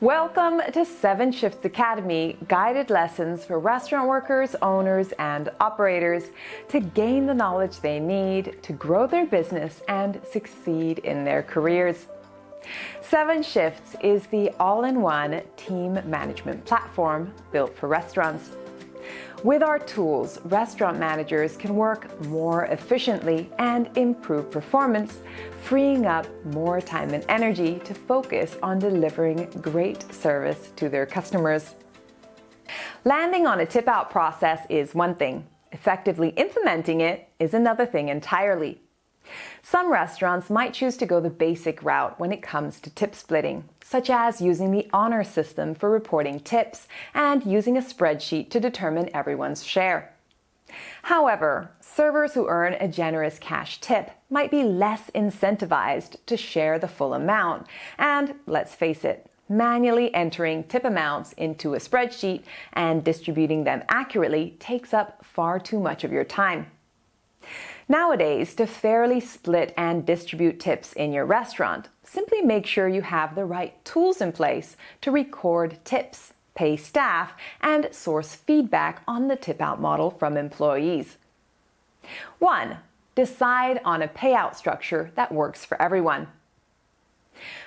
Welcome to 7shifts Academy, guided lessons for restaurant workers, owners, and operators to gain the knowledge they need to grow their business and succeed in their careers. 7shifts is the all-in-one team management platform built for restaurants. With our tools, restaurant managers can work more efficiently and improve performance, freeing up more time and energy to focus on delivering great service to their customers. Landing on a tip-out process is one thing. Effectively implementing it is another thing entirely. Some restaurants might choose to go the basic route when it comes to tip splitting, such as using the honor system for reporting tips and using a spreadsheet to determine everyone's share. However, servers who earn a generous cash tip might be less incentivized to share the full amount, and let's face it, manually entering tip amounts into a spreadsheet and distributing them accurately takes up far too much of your time. Nowadays, to fairly split and distribute tips in your restaurant, simply make sure you have the right tools in place to record tips, pay staff, and source feedback on the tip-out model from employees. 1. Decide on a payout structure that works for everyone.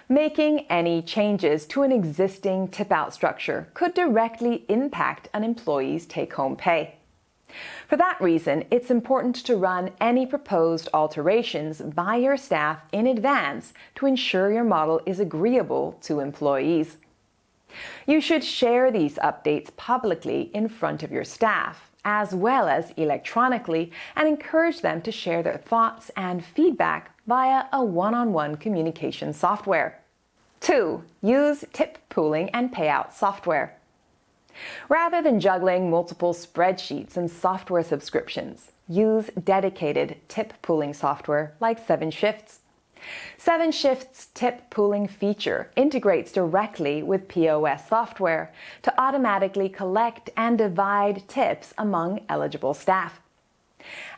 Making any changes to an existing tip-out structure could directly impact an employee's take-home pay. For that reason, it's important to run any proposed alterations by your staff in advance to ensure your model is agreeable to employees. You should share these updates publicly in front of your staff, as well as electronically, and encourage them to share their thoughts and feedback via a one-on-one communication software. 2. Use tip pooling and payout software. Rather than juggling multiple spreadsheets and software subscriptions, use dedicated tip pooling software like 7shifts. 7shifts tip pooling feature integrates directly with POS software to automatically collect and divide tips among eligible staff.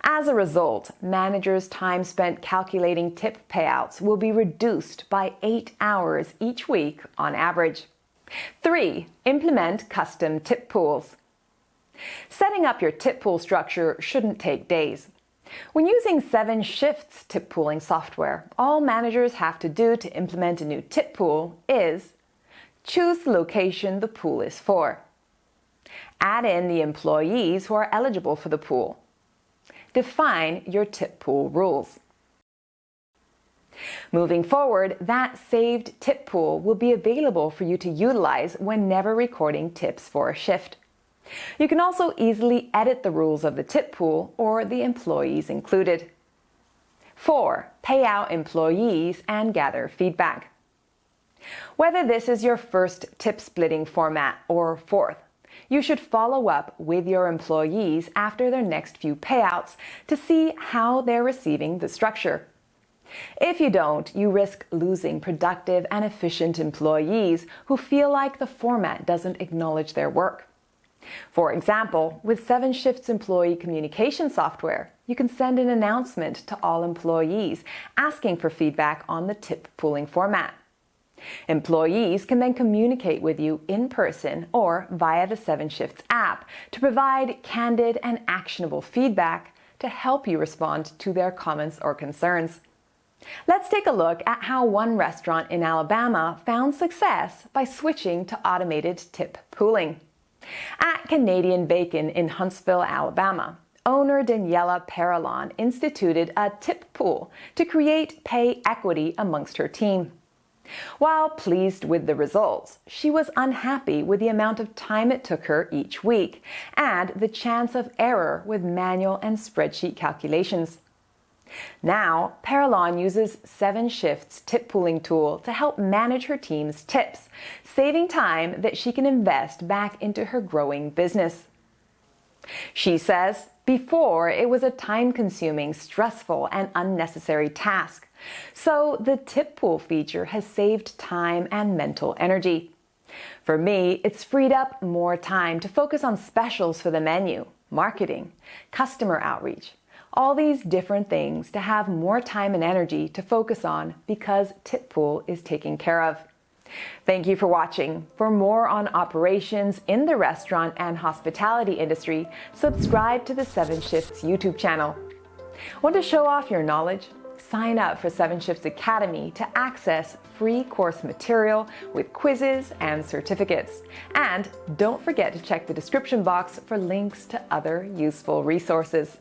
As a result, managers' time spent calculating tip payouts will be reduced by 8 hours each week on average. 3. Implement custom tip pools. Setting up your tip pool structure shouldn't take days. When using 7shifts tip pooling software, all managers have to do to implement a new tip pool is choose the location the pool is for, add in the employees who are eligible for the pool, define your tip pool rules. Moving forward, that saved tip pool will be available for you to utilize whenever recording tips for a shift. You can also easily edit the rules of the tip pool or the employees included. 4. Pay out employees and gather feedback. Whether this is your first tip splitting format or fourth, you should follow up with your employees after their next few payouts to see how they're receiving the structure. If you don't, you risk losing productive and efficient employees who feel like the format doesn't acknowledge their work. For example, with 7shifts employee communication software, you can send an announcement to all employees asking for feedback on the tip pooling format. Employees can then communicate with you in person or via the 7shifts app to provide candid and actionable feedback to help you respond to their comments or concerns. Let's take a look at how one restaurant in Alabama found success by switching to automated tip pooling. At Canadian Bakin in Huntsville, Alabama, owner Daniela Paralon instituted a tip pool to create pay equity amongst her team. While pleased with the results, she was unhappy with the amount of time it took her each week and the chance of error with manual and spreadsheet calculations. Now, Paralon uses 7shifts tip pooling tool to help manage her team's tips, saving time that she can invest back into her growing business. She says, before it was a time-consuming, stressful, and unnecessary task, so the tip pool feature has saved time and mental energy. For me, it's freed up more time to focus on specials for the menu, marketing, customer outreach, all these different things to have more time and energy to focus on because tip pool is taken care of. Thank you for watching. For more on operations in the restaurant and hospitality industry, subscribe to the 7shifts YouTube channel. Want to show off your knowledge? Sign up for 7shifts Academy to access free course material with quizzes and certificates. And don't forget to check the description box for links to other useful resources.